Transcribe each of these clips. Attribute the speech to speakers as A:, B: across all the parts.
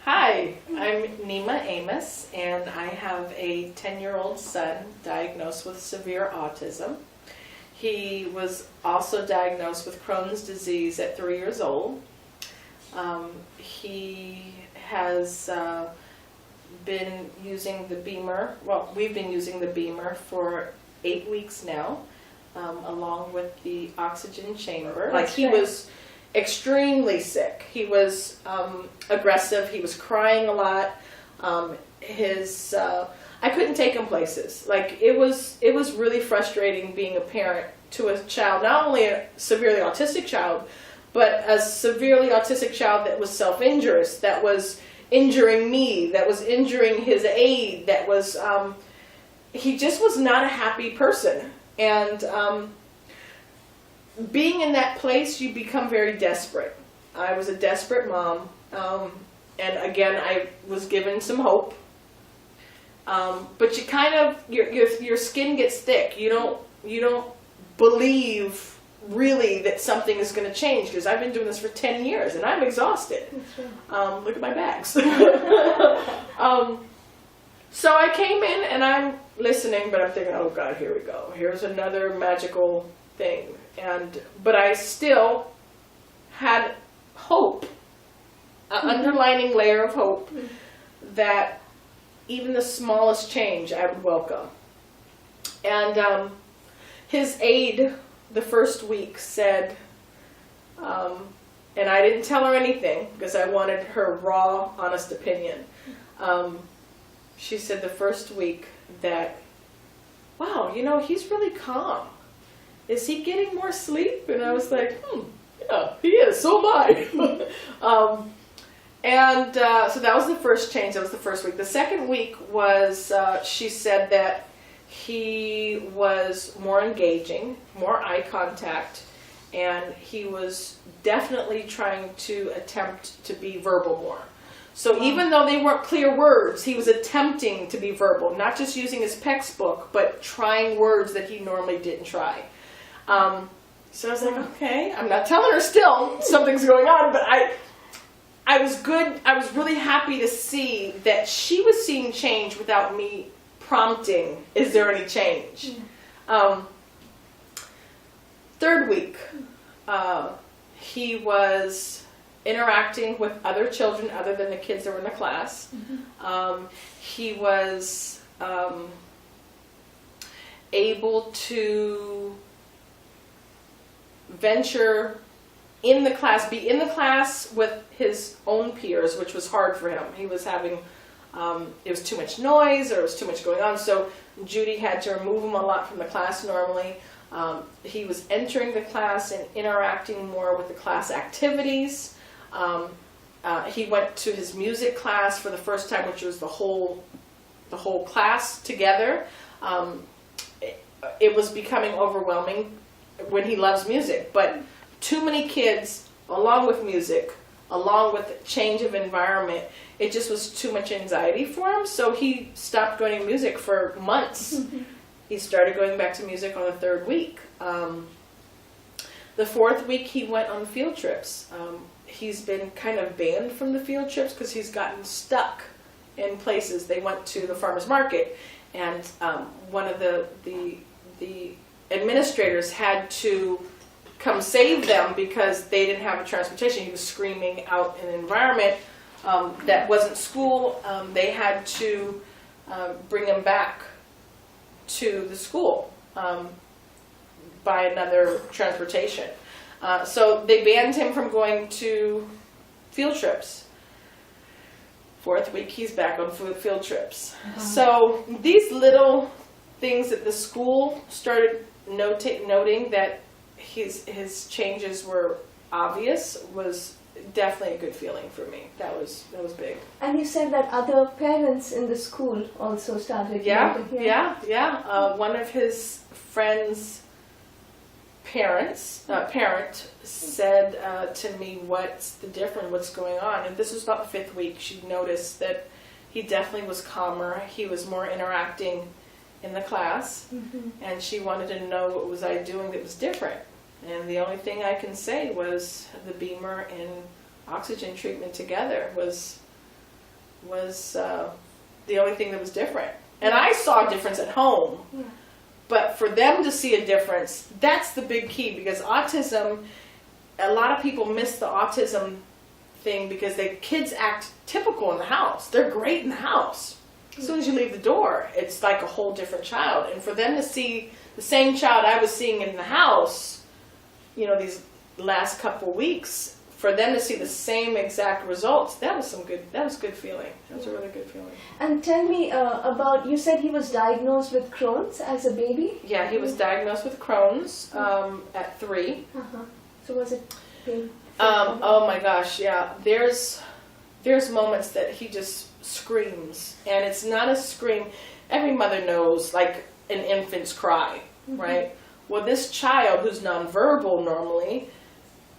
A: Hi, I'm Nima Amos, and I have a 10-year-old son diagnosed with severe autism. He was also diagnosed with Crohn's disease at 3 years old. He has been using the Bemer, well, we've been using the Bemer for 8 weeks now, along with the oxygen chamber. Like, he was extremely sick. He was aggressive. He was crying a lot. I couldn't take him places. Like, it was really frustrating being a parent to a child, not only a severely autistic child, but a severely autistic child that was self-injurious, that was injuring me, that was injuring his aide, that was, he just was not a happy person. And being in that place, you become very desperate. I was a desperate mom, and again, I was given some hope. But you kind of, your skin gets thick. You don't believe really that something is going to change, because I've been doing this for 10 years and I'm exhausted. Look at my bags. So I came in and I'm listening, but I'm thinking, oh God, here we go. Here's another magical thing. But I still had hope, an underlining layer of hope, that even the smallest change I would welcome. And his aide the first week said, and I didn't tell her anything because I wanted her raw, honest opinion. She said the first week that, wow, he's really calm. Is he getting more sleep? And I was like, yeah, he is, so am I. So that was the first change, that was the first week. The second week was, she said that he was more engaging, more eye contact, and he was definitely trying to attempt to be verbal more. So even though they weren't clear words, he was attempting to be verbal, not just using his PECS book, but trying words that he normally didn't try. So I was like, okay, I'm not telling her still something's going on, but I was good. I was really happy to see that she was seeing change without me prompting, is there any change? Third week, he was interacting with other children other than the kids that were in the class. He was able to venture in the class, be in the class with his own peers, which was hard for him. He was having, it was too much noise, or it was too much going on, so Judy had to remove him a lot from the class normally. He was entering the class and interacting more with the class activities. He went to his music class for the first time, which was the whole class together. It was becoming overwhelming when he loves music, but too many kids, along with music, along with change of environment, it just was too much anxiety for him, so he stopped going to music for months. He started going back to music on the third week. The fourth week he went on field trips. He's been kind of banned from the field trips because he's gotten stuck in places. They went to the farmer's market, and one of the administrators had to come save them because they didn't have a transportation. He was screaming out in an environment that wasn't school. They had to bring him back to the school by another transportation. So they banned him from going to field trips. Fourth week, he's back on field trips. So these little things that the school started noting that his changes were obvious was definitely a good feeling for me. That was big.
B: And you said that other parents in the school also started.
A: Yeah. One of his friends' parent said to me, "What's the difference? What's going on?" And this was about the fifth week. She noticed that he definitely was calmer. He was more interacting in the class, and she wanted to know what was I doing that was different. And the only thing I can say was the Bemer and oxygen treatment together was was the only thing that was different. And I saw a difference at home.
B: Yeah.
A: But for them to see a difference, that's the big key, because autism, a lot of people miss the autism thing because the kids act typical in the house. They're great in the house. As soon as you leave the door, it's like a whole different child. And for them to see the same child I was seeing in the house, you know, these last couple weeks, for them to see the same exact results, that was good feeling. That was a really good feeling.
B: And tell me about, you said he was diagnosed with Crohn's as a baby?
A: Yeah, he was diagnosed with Crohn's at 3.
B: So was it painful?
A: Oh my gosh, yeah. There's moments that he just screams, and it's not a scream. Every mother knows, like, an infant's cry, right? Well, this child who's nonverbal normally,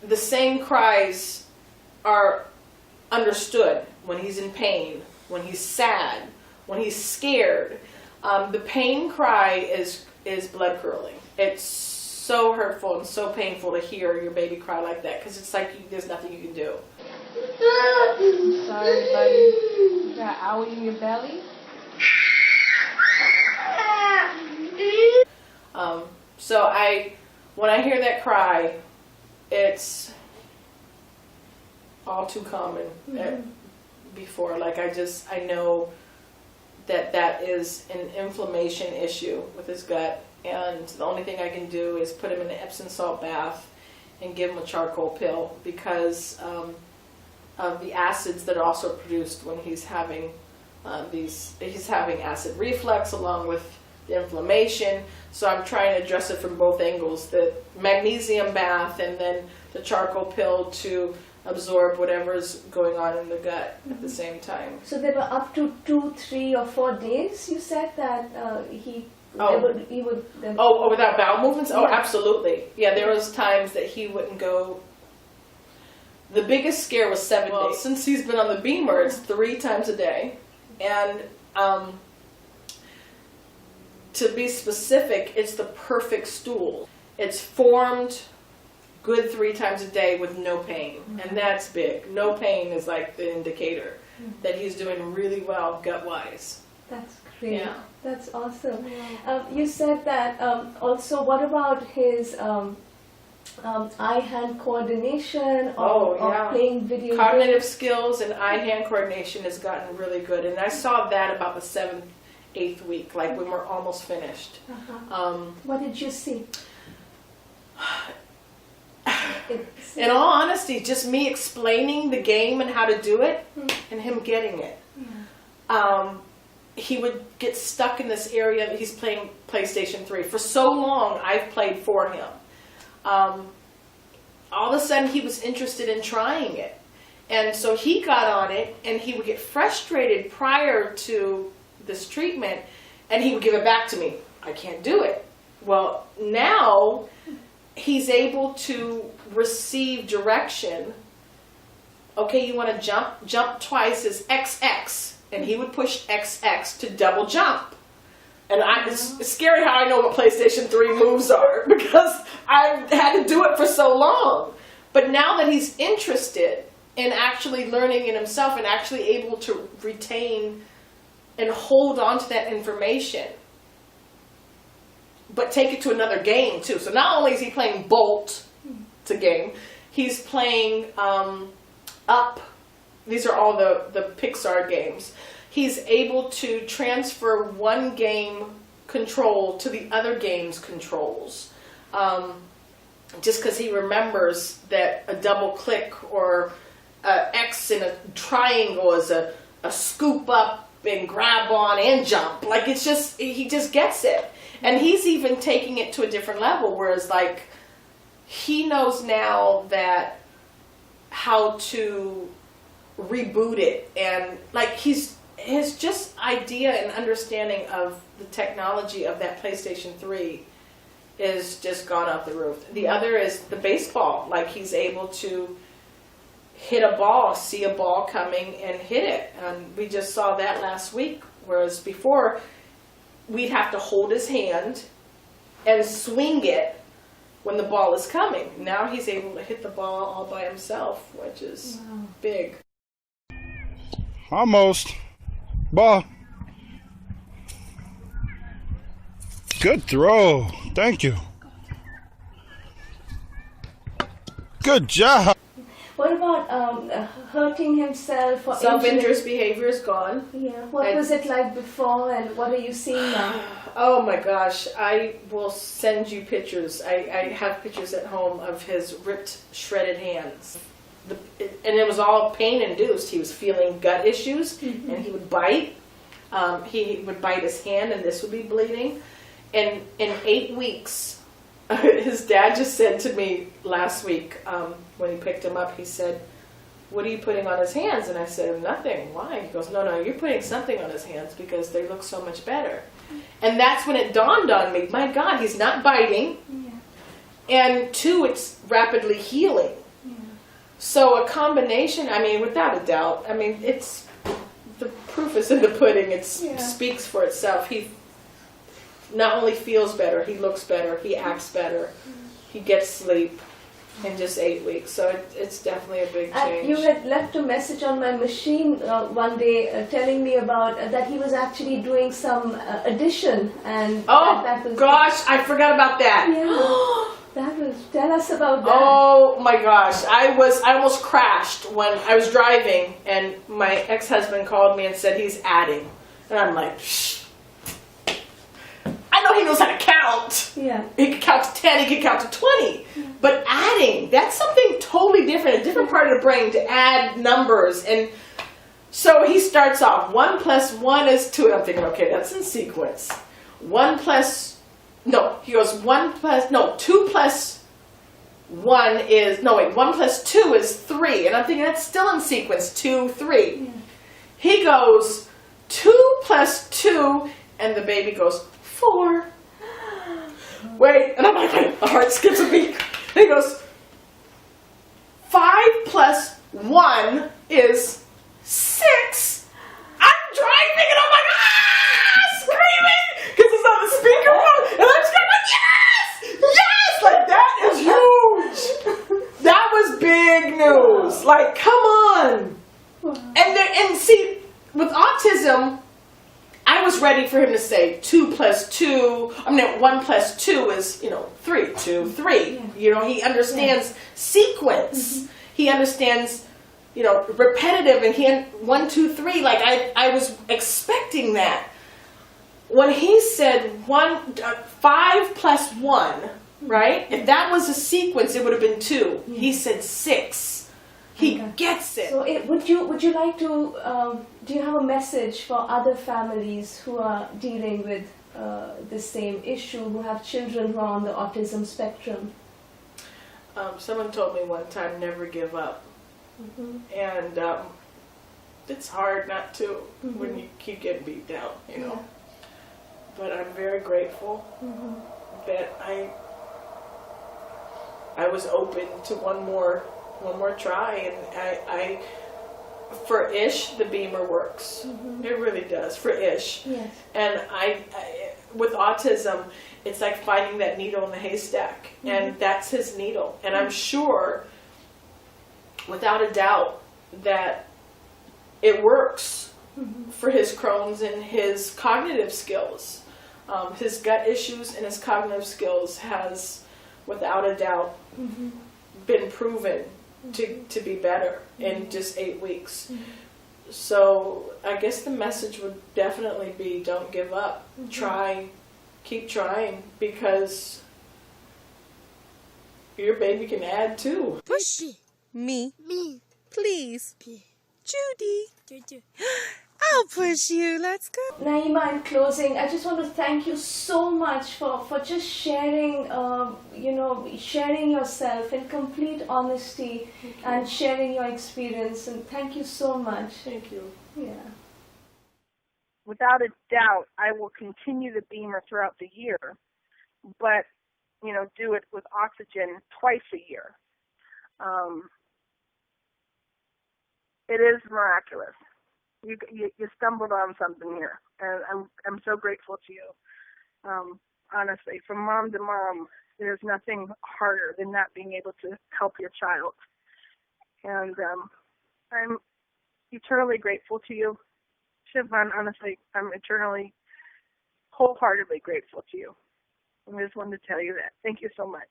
A: the same cries are understood when he's in pain, when he's sad, when he's scared. The pain cry is blood curdling. It's so hurtful and so painful to hear your baby cry like that, because it's like there's nothing you can do.
C: Sorry, buddy. You got an owie in your belly?
A: So when I hear that cry, it's all too common before. Like, I know that is an inflammation issue with his gut, and the only thing I can do is put him in an Epsom salt bath and give him a charcoal pill, because of the acids that are also produced when he's having acid reflux along with the inflammation. So I'm trying to address it from both angles, the magnesium bath and then the charcoal pill to absorb whatever's going on in the gut at the same time.
B: So there were up to 2, 3, or 4 days, you said, that he would...
A: without bowel movements? Oh,
B: Yeah.
A: absolutely. Yeah, there was times that he wouldn't go. The biggest scare was 7 days. Since he's been on the Bemer, it's 3 times a day. And to be specific, it's the perfect stool. It's formed good 3 times a day with no pain. And that's big. No pain is like the indicator that he's doing really well gut-wise.
B: That's great.
A: Yeah.
B: That's awesome. You said that also, what about his eye-hand coordination or playing video
A: Cognitive
B: games?
A: skills and eye-hand coordination has gotten really good. And I saw that about the 7th, 8th week, like when we're almost finished.
B: What did you see?
A: In all honesty, just me explaining the game and how to do it, and him getting it. He would get stuck in this area that he's playing PlayStation 3. For so long, I've played for him. All of a sudden, he was interested in trying it. And so he got on it, and he would get frustrated prior to this treatment, and he would give it back to me. I can't do it. Well, now he's able to receive direction. Okay, you want to jump? Jump twice is XX. And he would push XX to double jump. And it's scary how I know what PlayStation 3 moves are, because I had to do it for so long. But now that he's interested in actually learning it himself and actually able to retain and hold on to that information, but take it to another game too. So not only is he playing Bolt, it's a game, he's playing Up. These are all the Pixar games. He's able to transfer one game control to the other game's controls. Just because he remembers that a double click or a X in a triangle is a scoop up and grab on and jump. Like, it's just, he just gets it. And he's even taking it to a different level, whereas like he knows now that how to reboot it, and like his just idea and understanding of the technology of that PlayStation 3 is just gone off the roof. The other is the baseball. Like, he's able to hit a ball, see a ball coming and hit it. And we just saw that last week, whereas before we'd have to hold his hand and swing it when the ball is coming. Now he's able to hit the ball all by himself, which is big.
D: Almost. Ball. Good throw. Thank you. Good job.
B: What about hurting himself or
A: Self-injurious behavior is gone.
B: Yeah. What was it like before, and what are you seeing now?
A: Oh my gosh, I will send you pictures. I have pictures at home of his ripped, shredded hands. And it was all pain-induced. He was feeling gut issues, and he would bite. He would bite his hand, and this would be bleeding. And in 8 weeks, his dad just said to me last week, when he picked him up, he said, "What are you putting on his hands?" And I said, "Nothing." "Why?" He goes, "No, you're putting something on his hands because they look so much better." And that's when it dawned on me, my God, he's not biting. Yeah. And 2, it's rapidly healing. Yeah. So a combination, I mean, without a doubt, I mean, it's, the proof is in the pudding. It speaks for itself. He not only feels better, he looks better, he acts better, he gets sleep in just 8 weeks. So it's definitely a big change.
B: You had left a message on my machine one day telling me about that he was actually doing some addition, and that was,
A: gosh, I forgot about that.
B: Yeah. Tell us about that.
A: Oh my gosh, I almost crashed when I was driving, and my ex-husband called me and said he's adding, and I'm like, shh. I know he knows how to count.
B: Yeah.
A: He can count to 10, he can count to 20. But adding, that's something totally different, a different part of the brain to add numbers. And so he starts off, 1 + 1 is 2. And I'm thinking, okay, that's in sequence. 2 + 1 + 2 is 3. And I'm thinking, that's still in sequence, 2, 3. Yeah. He goes, 2 + 2, and the baby goes, 4. Wait, and I'm like, my heart skips a beat. And he goes, 5 + 1 is 6. I'm driving, and I'm like, screaming, because it's on the speakerphone, and I'm screaming, yes, like that is huge. That was big news. Like, come on. And see, with autism, I was ready for him to say 2 + 2. I mean, 1 + 2 is, 3, 2, 3. Yeah. He understands sequence. Mm-hmm. He understands, repetitive, and 1, 2, 3. Like I was expecting that. When he said 5 + 1, right? If that was a sequence, it would have been 2. Yeah. He said 6. He gets it.
B: So would you like to, do you have a message for other families who are dealing with the same issue, who have children who are on the autism spectrum?
A: Someone told me one time, never give up. Mm-hmm. And it's hard not to when you keep getting beat down, Yeah. But I'm very grateful that I was open to one more try, and I for Ish, the Bemer works. Mm-hmm. It really does for Ish. Yes. And I with autism, it's like finding that needle in the haystack, and that's his needle. And I'm sure, without a doubt, that it works for his Crohn's and his cognitive skills. His gut issues and his cognitive skills has, without a doubt, been proven to be better in just 8 weeks. So I guess the message would definitely be, don't give up. Try, keep trying, because your baby can add too.
E: Push me, please, Judy. I'll push you. Let's go.
B: Naima, in closing, I just want to thank you so much for just sharing, sharing yourself in complete honesty and sharing your experience. And thank you so much.
A: Thank you.
B: Yeah.
F: Without a doubt, I will continue the Bemer throughout the year, but, do it with oxygen twice a year. It is miraculous. You stumbled on something here, and I'm so grateful to you. Honestly, from mom to mom, there's nothing harder than not being able to help your child. And eternally grateful to you. Siobhan, honestly, I'm eternally, wholeheartedly grateful to you. I just wanted to tell you that. Thank you so much.